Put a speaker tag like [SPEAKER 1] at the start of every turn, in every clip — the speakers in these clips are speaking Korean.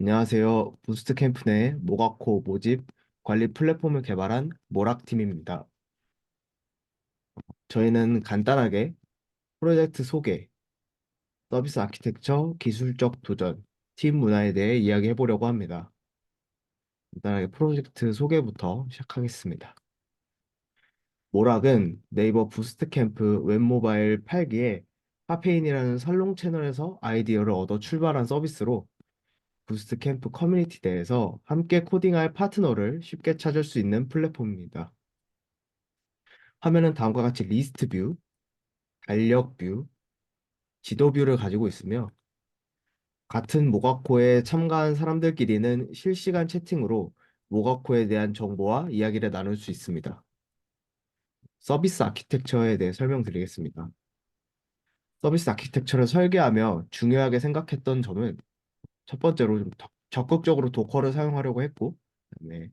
[SPEAKER 1] 안녕하세요. 부스트캠프 내 모가코 모집 관리 플랫폼을 개발한 모락팀입니다. 저희는 간단하게 프로젝트 소개, 서비스 아키텍처, 기술적 도전, 팀 문화에 대해 이야기해 보려고 합니다. 간단하게 프로젝트 소개부터 시작하겠습니다. 모락은 네이버 부스트캠프 웹모바일 8기에 카페인이라는 살롱 채널에서 아이디어를 얻어 출발한 서비스로 부스트 캠프 커뮤니티 내에서 함께 코딩할 파트너를 쉽게 찾을 수 있는 플랫폼입니다. 화면은 다음과 같이 리스트 뷰, 달력 뷰, 지도 뷰를 가지고 있으며 같은 모가코에 참가한 사람들끼리는 실시간 채팅으로 모가코에 대한 정보와 이야기를 나눌 수 있습니다. 서비스 아키텍처에 대해 설명드리겠습니다. 서비스 아키텍처를 설계하며 중요하게 생각했던 점은 첫 번째로 좀 적극적으로 도커를 사용하려고 했고, 그다음에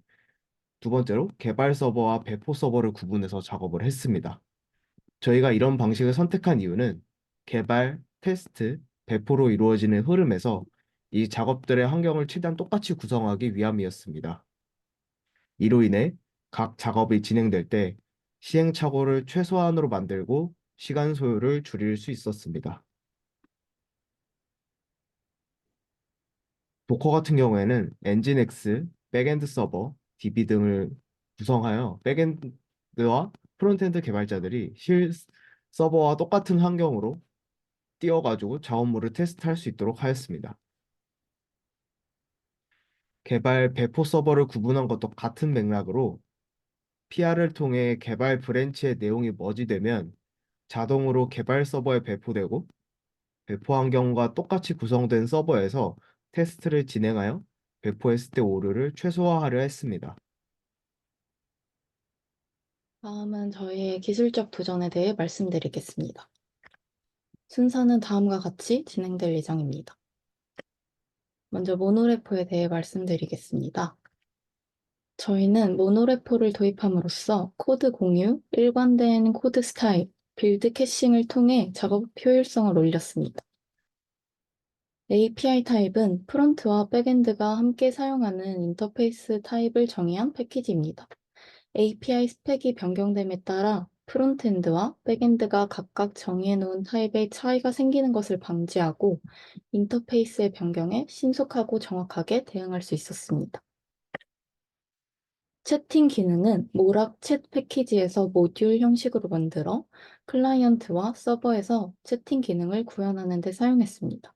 [SPEAKER 1] 두 번째로 개발 서버와 배포 서버를 구분해서 작업을 했습니다. 저희가 이런 방식을 선택한 이유는 개발, 테스트, 배포로 이루어지는 흐름에서 이 작업들의 환경을 최대한 똑같이 구성하기 위함이었습니다. 이로 인해 각 작업이 진행될 때 시행착오를 최소한으로 만들고 시간 소요를 줄일 수 있었습니다. 도커 같은 경우에는 엔진엑스, 백엔드 서버, DB 등을 구성하여 백엔드와 프론트엔드 개발자들이 실 서버와 똑같은 환경으로 띄워가지고 작업물을 테스트할 수 있도록 하였습니다. 개발 배포 서버를 구분한 것도 같은 맥락으로 PR을 통해 개발 브랜치의 내용이 머지되면 자동으로 개발 서버에 배포되고 배포 환경과 똑같이 구성된 서버에서 테스트를 진행하여 배포했을 때 오류를 최소화하려 했습니다.
[SPEAKER 2] 다음은 저희의 기술적 도전에 대해 말씀드리겠습니다. 순서는 다음과 같이 진행될 예정입니다. 먼저 모노레포에 대해 말씀드리겠습니다. 저희는 모노레포를 도입함으로써 코드 공유, 일관된 코드 스타일, 빌드 캐싱을 통해 작업 효율성을 올렸습니다. API 타입은 프론트와 백엔드가 함께 사용하는 인터페이스 타입을 정의한 패키지입니다. API 스펙이 변경됨에 따라 프론트엔드와 백엔드가 각각 정의해놓은 타입의 차이가 생기는 것을 방지하고 인터페이스의 변경에 신속하고 정확하게 대응할 수 있었습니다. 채팅 기능은 모락 챗 패키지에서 모듈 형식으로 만들어 클라이언트와 서버에서 채팅 기능을 구현하는 데 사용했습니다.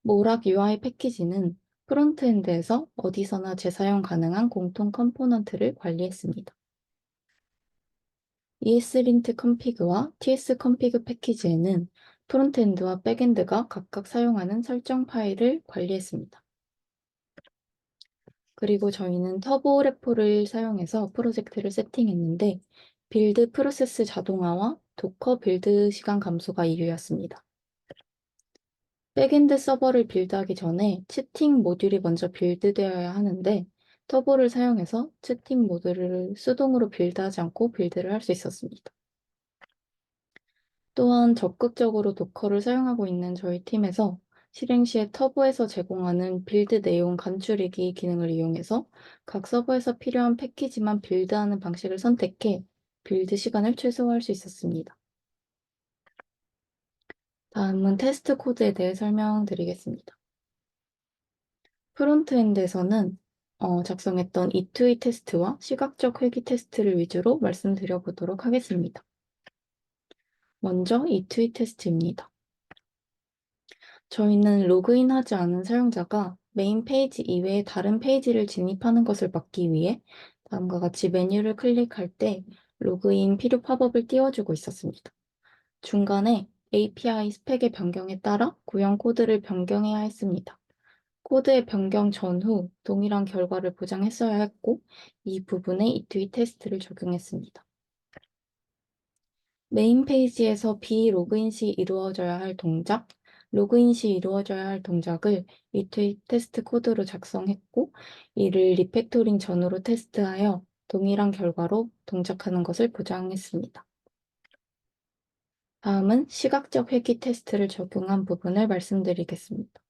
[SPEAKER 2] 모락 UI 패키지는 프론트엔드에서 어디서나 재사용 가능한 공통 컴포넌트를 관리했습니다. ESLint 컴피그와 tsconfig 패키지에는 프론트엔드와 백엔드가 각각 사용하는 설정 파일을 관리했습니다. 그리고 저희는 터보 레포를 사용해서 프로젝트를 세팅했는데 빌드 프로세스 자동화와 도커 빌드 시간 감소가 이유였습니다. 백엔드 서버를 빌드하기 전에 채팅 모듈이 먼저 빌드되어야 하는데 터보를 사용해서 채팅 모듈을 수동으로 빌드하지 않고 빌드를 할 수 있었습니다. 또한 적극적으로 도커를 사용하고 있는 저희 팀에서 실행 시에 터보에서 제공하는 빌드 내용 간추리기 기능을 이용해서 각 서버에서 필요한 패키지만 빌드하는 방식을 선택해 빌드 시간을 최소화할 수 있었습니다. 다음은 테스트 코드에 대해 설명드리겠습니다. 프론트엔드에서는 작성했던 E2E 테스트와 시각적 회귀 테스트를 위주로 말씀드려보도록 하겠습니다. 먼저 E2E 테스트입니다. 저희는 로그인하지 않은 사용자가 메인 페이지 이외의 다른 페이지를 진입하는 것을 막기 위해 다음과 같이 메뉴를 클릭할 때 로그인 필요 팝업을 띄워주고 있었습니다. 중간에 API 스펙의 변경에 따라 구형 코드를 변경해야 했습니다. 코드의 변경 전후 동일한 결과를 보장했어야 했고 이 부분에 E2E 테스트를 적용했습니다. 메인 페이지에서 비로그인 시 이루어져야 할 동작, 로그인 시 이루어져야 할 동작을 E2E 테스트 코드로 작성했고 이를 리팩토링 전후로 테스트하여 동일한 결과로 동작하는 것을 보장했습니다. 다음은 시각적 회귀 테스트를 적용한 부분을 말씀드리겠습니다.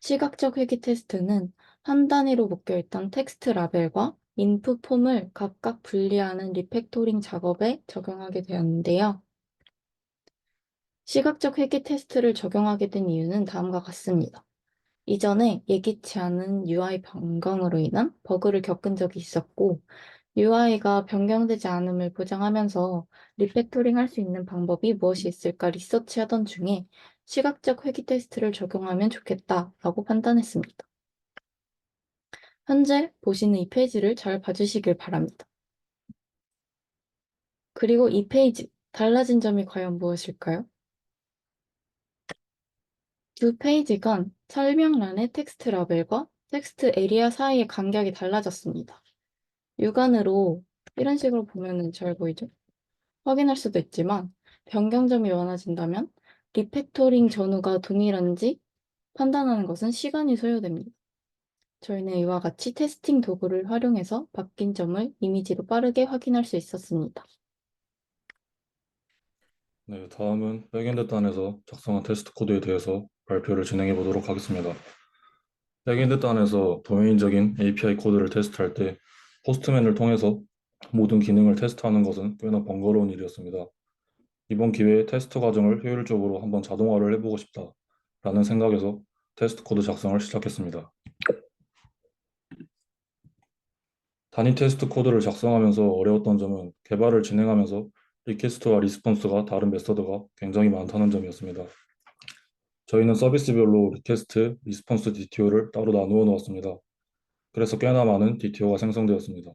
[SPEAKER 2] 시각적 회귀 테스트는 한 단위로 묶여있던 텍스트 라벨과 인풋 폼을 각각 분리하는 리팩토링 작업에 적용하게 되었는데요. 시각적 회귀 테스트를 적용하게 된 이유는 다음과 같습니다. 이전에 예기치 않은 UI 변경으로 인한 버그를 겪은 적이 있었고, UI가 변경되지 않음을 보장하면서 리팩토링 할 수 있는 방법이 무엇이 있을까 리서치하던 중에 시각적 회귀 테스트를 적용하면 좋겠다라고 판단했습니다. 현재 보시는 이 페이지를 잘 봐주시길 바랍니다. 그리고 이 페이지, 달라진 점이 과연 무엇일까요? 두 페이지 간 설명란의 텍스트 라벨과 텍스트 에리아 사이의 간격이 달라졌습니다. 육안으로 이런 식으로 보면은 잘 보이죠? 확인할 수도 있지만 변경점이 많아진다면 리팩토링 전후가 동일한지 판단하는 것은 시간이 소요됩니다. 저희는 이와 같이 테스팅 도구를 활용해서 바뀐 점을 이미지로 빠르게 확인할 수 있었습니다.
[SPEAKER 3] 네, 다음은 백엔드 단에서 작성한 테스트 코드에 대해서 발표를 진행해 보도록 하겠습니다. 백엔드 단에서 도메인적인 API 코드를 테스트할 때 포스트맨을 통해서 모든 기능을 테스트하는 것은 꽤나 번거로운 일이었습니다. 이번 기회에 테스트 과정을 효율적으로 한번 자동화를 해보고 싶다라는 생각에서 테스트 코드 작성을 시작했습니다. 단위 테스트 코드를 작성하면서 어려웠던 점은 개발을 진행하면서 리퀘스트와 리스폰스가 다른 메서드가 굉장히 많다는 점이었습니다. 저희는 서비스별로 리퀘스트, 리스폰스 DTO를 따로 나누어 놓았습니다. 그래서 꽤나 많은 DTO가 생성되었습니다.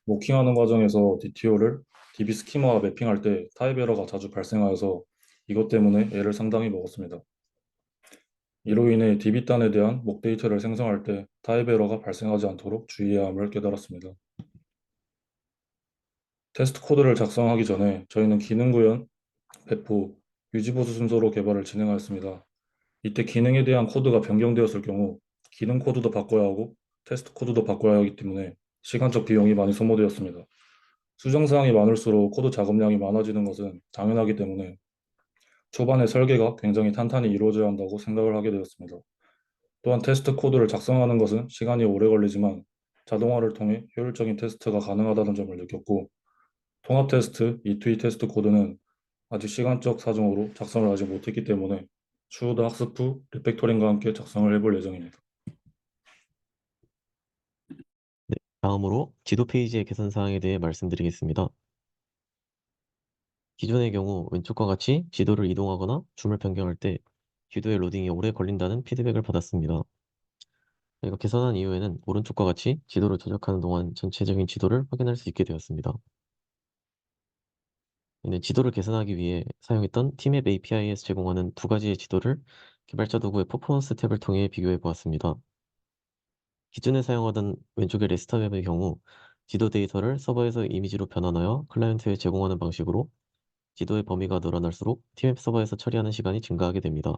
[SPEAKER 3] 모킹하는 과정에서 DTO를 DB 스키마와 매핑할 때 타입 에러가 자주 발생하여서 이것 때문에 애를 상당히 먹었습니다. 이로 인해 DB단에 대한 목 데이터를 생성할 때 타입 에러가 발생하지 않도록 주의해야 함을 깨달았습니다. 테스트 코드를 작성하기 전에 저희는 기능 구현, 배포, 유지보수 순서로 개발을 진행하였습니다. 이때 기능에 대한 코드가 변경되었을 경우 기능 코드도 바꿔야 하고 테스트 코드도 바꿔야 하기 때문에 시간적 비용이 많이 소모되었습니다. 수정사항이 많을수록 코드 작업량이 많아지는 것은 당연하기 때문에 초반에 설계가 굉장히 탄탄히 이루어져야 한다고 생각을 하게 되었습니다. 또한 테스트 코드를 작성하는 것은 시간이 오래 걸리지만 자동화를 통해 효율적인 테스트가 가능하다는 점을 느꼈고 통합 테스트, E2E 테스트 코드는 아직 시간적 사정으로 작성을 아직 못했기 때문에 추후 학습 후 리팩토링과 함께 작성을 해볼 예정입니다.
[SPEAKER 4] 네, 다음으로 지도 페이지의 개선 사항에 대해 말씀드리겠습니다. 기존의 경우 왼쪽과 같이 지도를 이동하거나 줌을 변경할 때 뷰도의 로딩이 오래 걸린다는 피드백을 받았습니다. 저희가 개선한 이후에는 오른쪽과 같이 지도를 조작하는 동안 전체적인 지도를 확인할 수 있게 되었습니다. 이는 지도를 개선하기 위해 사용했던 티맵 API에서 제공하는 두 가지의 지도를 개발자 도구의 퍼포먼스 탭을 통해 비교해 보았습니다. 기존에 사용하던 왼쪽의 레스터 웹의 경우 지도 데이터를 서버에서 이미지로 변환하여 클라이언트에 제공하는 방식으로 지도의 범위가 늘어날수록 티맵 서버에서 처리하는 시간이 증가하게 됩니다.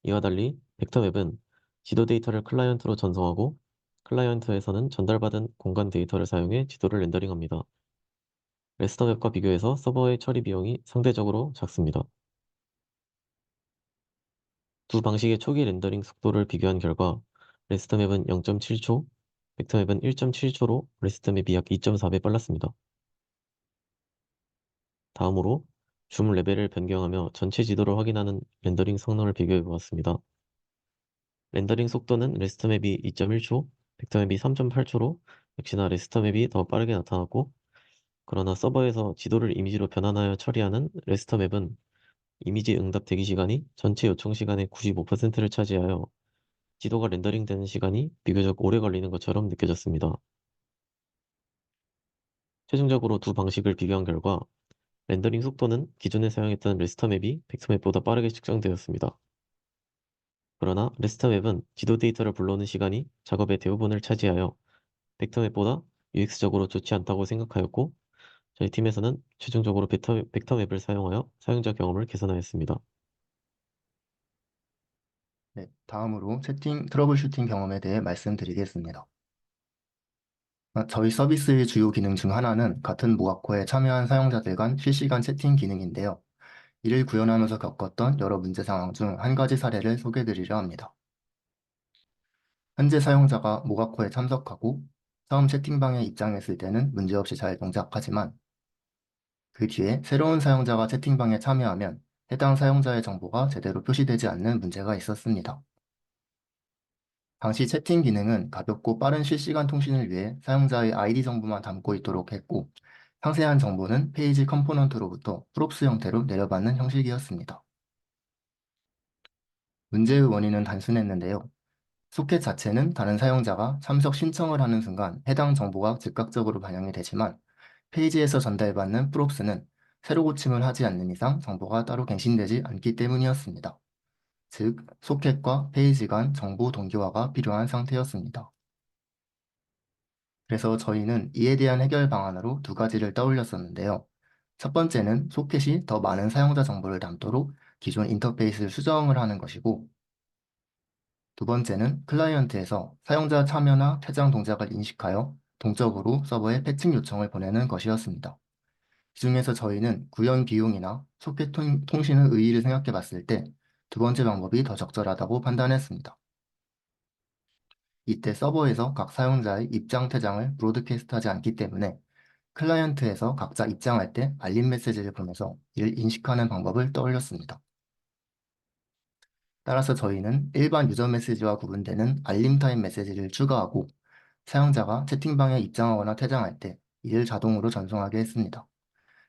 [SPEAKER 4] 이와 달리 벡터 웹은 지도 데이터를 클라이언트로 전송하고 클라이언트에서는 전달받은 공간 데이터를 사용해 지도를 렌더링합니다. 레스터 웹과 비교해서 서버의 처리 비용이 상대적으로 작습니다. 두 방식의 초기 렌더링 속도를 비교한 결과 레스터 맵은 0.7초, 벡터 맵은 1.7초로 레스터 맵이 약 2.4배 빨랐습니다. 다음으로 줌 레벨을 변경하며 전체 지도를 확인하는 렌더링 성능을 비교해 보았습니다. 렌더링 속도는 레스터 맵이 2.1초, 벡터 맵이 3.8초로 역시나 레스터 맵이 더 빠르게 나타났고, 그러나 서버에서 지도를 이미지로 변환하여 처리하는 레스터 맵은 이미지 응답 대기 시간이 전체 요청 시간의 95%를 차지하여 지도가 렌더링되는 시간이 비교적 오래 걸리는 것처럼 느껴졌습니다. 최종적으로 두 방식을 비교한 결과 렌더링 속도는 기존에 사용했던 레스터 맵이 벡터 맵보다 빠르게 측정되었습니다. 그러나 레스터 맵은 지도 데이터를 불러오는 시간이 작업의 대부분을 차지하여 벡터 맵보다 UX적으로 좋지 않다고 생각하였고, 저희 팀에서는 최종적으로 벡터 맵을 사용하여 사용자 경험을 개선하였습니다.
[SPEAKER 5] 네, 다음으로 트러블 슈팅 경험에 대해 말씀드리겠습니다. 저희 서비스의 주요 기능 중 하나는 같은 모아코에 참여한 사용자들 간 실시간 채팅 기능인데요. 이를 구현하면서 겪었던 여러 문제 상황 중 한 가지 사례를 소개해드리려 합니다. 현재 사용자가 모가코에 참석하고 처음 채팅방에 입장했을 때는 문제없이 잘 동작하지만 그 뒤에 새로운 사용자가 채팅방에 참여하면 해당 사용자의 정보가 제대로 표시되지 않는 문제가 있었습니다. 당시 채팅 기능은 가볍고 빠른 실시간 통신을 위해 사용자의 아이디 정보만 담고 있도록 했고, 상세한 정보는 페이지 컴포넌트로부터 프롭스 형태로 내려받는 형식이었습니다. 문제의 원인은 단순했는데요. 소켓 자체는 다른 사용자가 참석 신청을 하는 순간 해당 정보가 즉각적으로 반영이 되지만 페이지에서 전달받는 프롭스는 새로 고침을 하지 않는 이상 정보가 따로 갱신되지 않기 때문이었습니다. 즉, 소켓과 페이지 간 정보 동기화가 필요한 상태였습니다. 그래서 저희는 이에 대한 해결 방안으로 두 가지를 떠올렸었는데요. 첫 번째는 소켓이 더 많은 사용자 정보를 담도록 기존 인터페이스를 수정을 하는 것이고, 두 번째는 클라이언트에서 사용자 참여나 퇴장 동작을 인식하여 동적으로 서버에 패칭 요청을 보내는 것이었습니다. 이 중에서 저희는 구현 비용이나 소켓 통신의 의의를 생각해 봤을 때 두 번째 방법이 더 적절하다고 판단했습니다. 이때 서버에서 각 사용자의 입장 퇴장을 브로드캐스트하지 않기 때문에 클라이언트에서 각자 입장할 때 알림 메시지를 보내서 이를 인식하는 방법을 떠올렸습니다. 따라서 저희는 일반 유저 메시지와 구분되는 알림 타입 메시지를 추가하고 사용자가 채팅방에 입장하거나 퇴장할 때 이를 자동으로 전송하게 했습니다.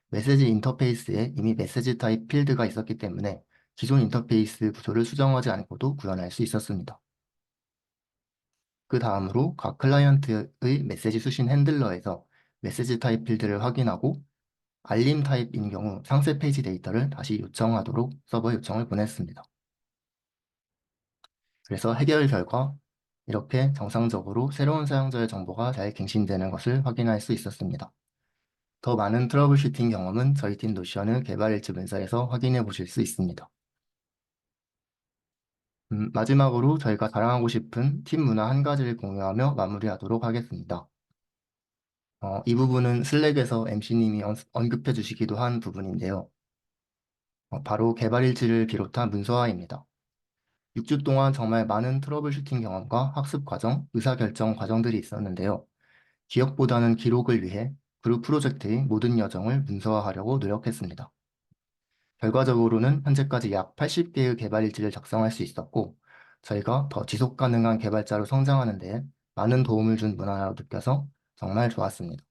[SPEAKER 5] 메시지 인터페이스에 이미 메시지 타입 필드가 있었기 때문에 기존 인터페이스 구조를 수정하지 않고도 구현할 수 있었습니다. 그 다음으로 각 클라이언트의 메시지 수신 핸들러에서 메시지 타입 필드를 확인하고 알림 타입인 경우 상세 페이지 데이터를 다시 요청하도록 서버 요청을 보냈습니다. 그래서 해결 결과 이렇게 정상적으로 새로운 사용자의 정보가 잘 갱신되는 것을 확인할 수 있었습니다. 더 많은 트러블 슈팅 경험은 저희 팀 노션의 개발 일지 문서에서 확인해 보실 수 있습니다. 마지막으로 저희가 자랑하고 싶은 팀 문화 한 가지를 공유하며 마무리하도록 하겠습니다. 이 부분은 슬랙에서 MC님이 언급해 주시기도 한 부분인데요. 바로 개발 일지를 비롯한 문서화입니다. 6주 동안 정말 많은 트러블 슈팅 경험과 학습 과정, 의사결정 과정들이 있었는데요. 기억보다는 기록을 위해 그룹 프로젝트의 모든 여정을 문서화하려고 노력했습니다. 결과적으로는 현재까지 약 80개의 개발 일지를 작성할 수 있었고, 저희가 더 지속 가능한 개발자로 성장하는 데 많은 도움을 준 문화라고 느껴서 정말 좋았습니다.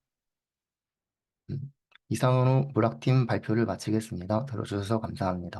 [SPEAKER 5] 이상으로 모락팀 발표를 마치겠습니다. 들어주셔서 감사합니다.